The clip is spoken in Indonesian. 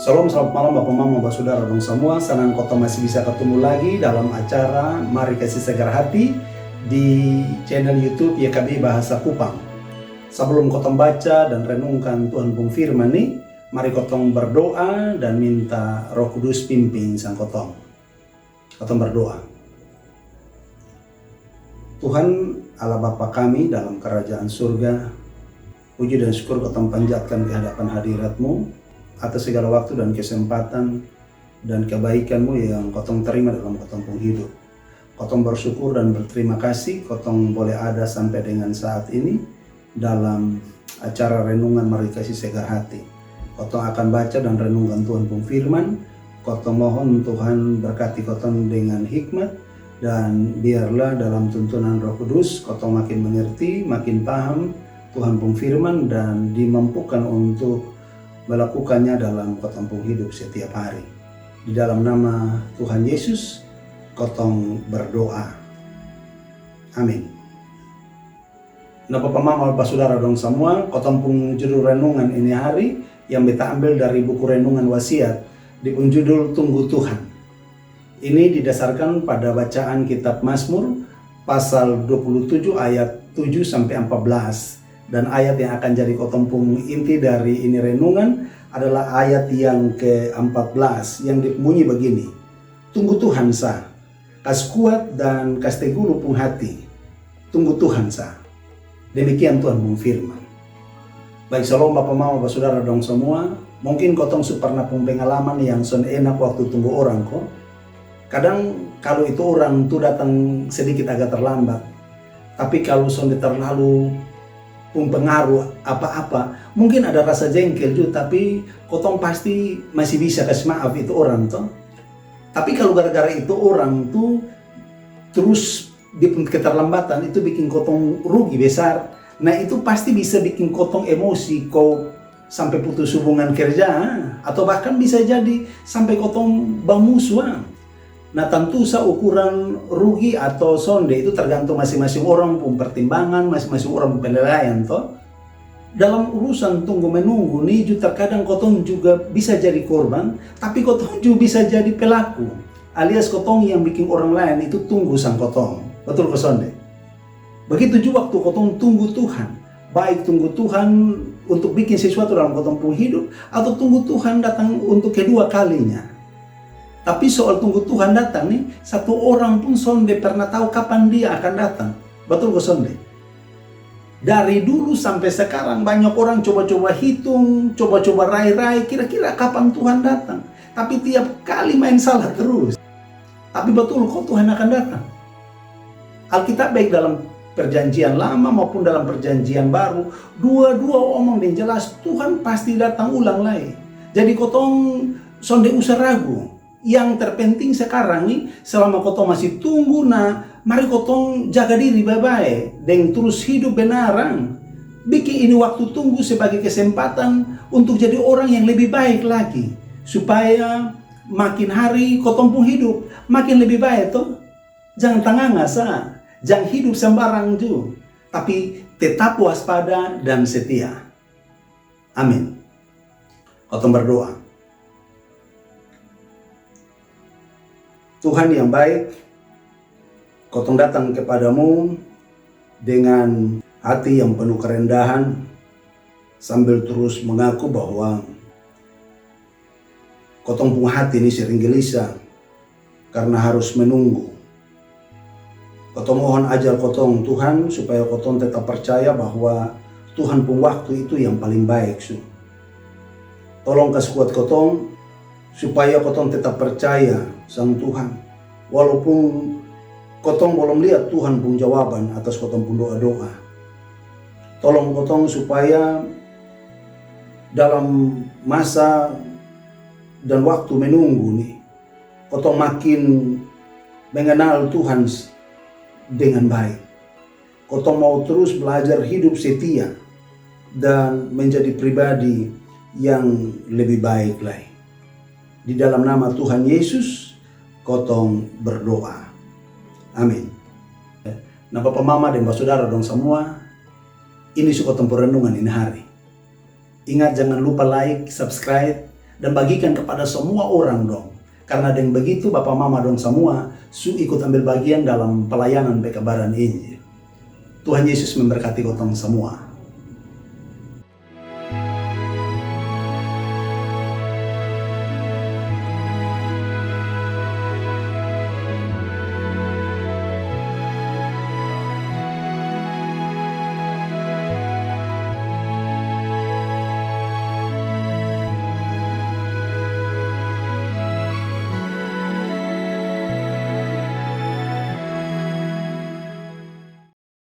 Shalom, selamat malam Bapak Mama, Bapak Saudara dong semua. Senang kota masih bisa ketemu lagi dalam acara Mari Kasih Segar Hati di channel YouTube YKB Bahasa Kupang. Sebelum kotong baca dan renungkan Tuhan pun firman nih, mari kotong berdoa dan minta Roh Kudus pimpin sang kotong. Kotong berdoa. Tuhan Allah Bapa kami dalam kerajaan surga, puji dan syukur kotong panjatkan ke hadapan hadirat-Mu atas segala waktu dan kesempatan dan kebaikan-Mu yang kotong terima dalam kotong pun hidup. Kotong bersyukur dan berterima kasih kotong boleh ada sampai dengan saat ini dalam acara renungan Mari Kasih Segar Hati. Kotong akan baca dan renungkan Tuhan pun firman. Kotong mohon Tuhan berkati kotong dengan hikmat, dan biarlah dalam tuntunan Roh Kudus kotong makin mengerti, makin paham Tuhan pun firman, dan dimampukan untuk melakukannya dalam kotong pun hidup setiap hari. Di dalam nama Tuhan Yesus kotong berdoa. Amin. Nah Bapak Mama, Bapak Saudara dong semua, kotong pun judul renungan ini hari yang kita ambil dari buku renungan wasiat di judul Tunggu Tuhan. Ini didasarkan pada bacaan kitab Mazmur pasal 27 ayat 7 sampai 14. Dan ayat yang akan jadi kotompung inti dari ini renungan adalah ayat yang ke-14 yang bunyi begini. Tunggu Tuhan sa, kas kuat dan kas teguh lupung hati. Tunggu Tuhan sa. Demikian Tuhan firman. Baik, shalom Bapak Mama, Bapak Saudara dong semua. Mungkin kotong pernah pun pengalaman yang son enak waktu tunggu orang kok. Kadang kalau itu orang tuh datang sedikit agak terlambat. Tapi kalau son terlalu pengaruh apa-apa, mungkin ada rasa jengkel juga, tapi kotong pasti masih bisa kasih maaf itu orang tuh. Tapi kalau gara-gara itu orang tuh terus di keterlambatan itu bikin kotong rugi besar. Nah itu pasti bisa bikin kotong emosi, kau sampai putus hubungan kerja, atau bahkan bisa jadi sampai kotong bermusuhan. Nah tentu ukuran rugi atau sonde itu tergantung masing-masing orang pun pertimbangan, masing-masing orang pun penilaian toh. Dalam urusan tunggu menunggu nih juga terkadang kotong juga bisa jadi korban, tapi kotong juga bisa jadi pelaku. Alias kotong yang bikin orang lain itu tunggu sang kotong. Betul ke sonde? Begitu juga waktu kotong tunggu Tuhan. Baik tunggu Tuhan untuk bikin sesuatu dalam kotong pun hidup, atau tunggu Tuhan datang untuk kedua kalinya. Tapi soal tunggu Tuhan datang nih, satu orang pun sonde pernah tahu kapan dia akan datang. Betul ke sonde? Dari dulu sampai sekarang banyak orang coba-coba hitung, coba-coba rai-rai, kira-kira kapan Tuhan datang. Tapi tiap kali main salah terus. Tapi betul kok Tuhan akan datang. Alkitab baik dalam perjanjian lama maupun dalam perjanjian baru, dua-dua omong dan jelas Tuhan pasti datang ulang lagi. Jadi kotong sonde usah ragu. Yang terpenting sekarang nih, selama kotong masih tunggu, nah mari kotong jaga diri baik-baik dan terus hidup benaran. Bikin ini waktu tunggu sebagai kesempatan untuk jadi orang yang lebih baik lagi, supaya makin hari kotong pun hidup makin lebih baik toh. Jangan tanganga jangan hidup sembarang juga, tapi tetap waspada dan setia. Amin. Kotong berdoa. Tuhan yang baik, kotong datang kepadamu dengan hati yang penuh kerendahan, sambil terus mengaku bahwa kotong pun hati ini sering gelisah karena harus menunggu. Kotong mohon ajar kotong Tuhan supaya kotong tetap percaya bahwa Tuhan pun waktu itu yang paling baik. Tolong kasih kuat kotong supaya kotong tetap percaya sang Tuhan. Walaupun kotong belum lihat Tuhan pun jawaban atas kotong pun doa-doa. Tolong kotong supaya dalam masa dan waktu menunggu nih, kotong makin mengenal Tuhan dengan baik. Kotong mau terus belajar hidup setia dan menjadi pribadi yang lebih baik lagi. Di dalam nama Tuhan Yesus, kotong berdoa. Amin. Nah Bapak Mama dan Bapak Saudara dong semua, ini suka tempur renungan ini hari. Ingat jangan lupa like, subscribe, dan bagikan kepada semua orang dong. Karena dengan begitu Bapak Mama dong semua ikut ambil bagian dalam pelayanan pekabaran Injil. Tuhan Yesus memberkati kotong semua.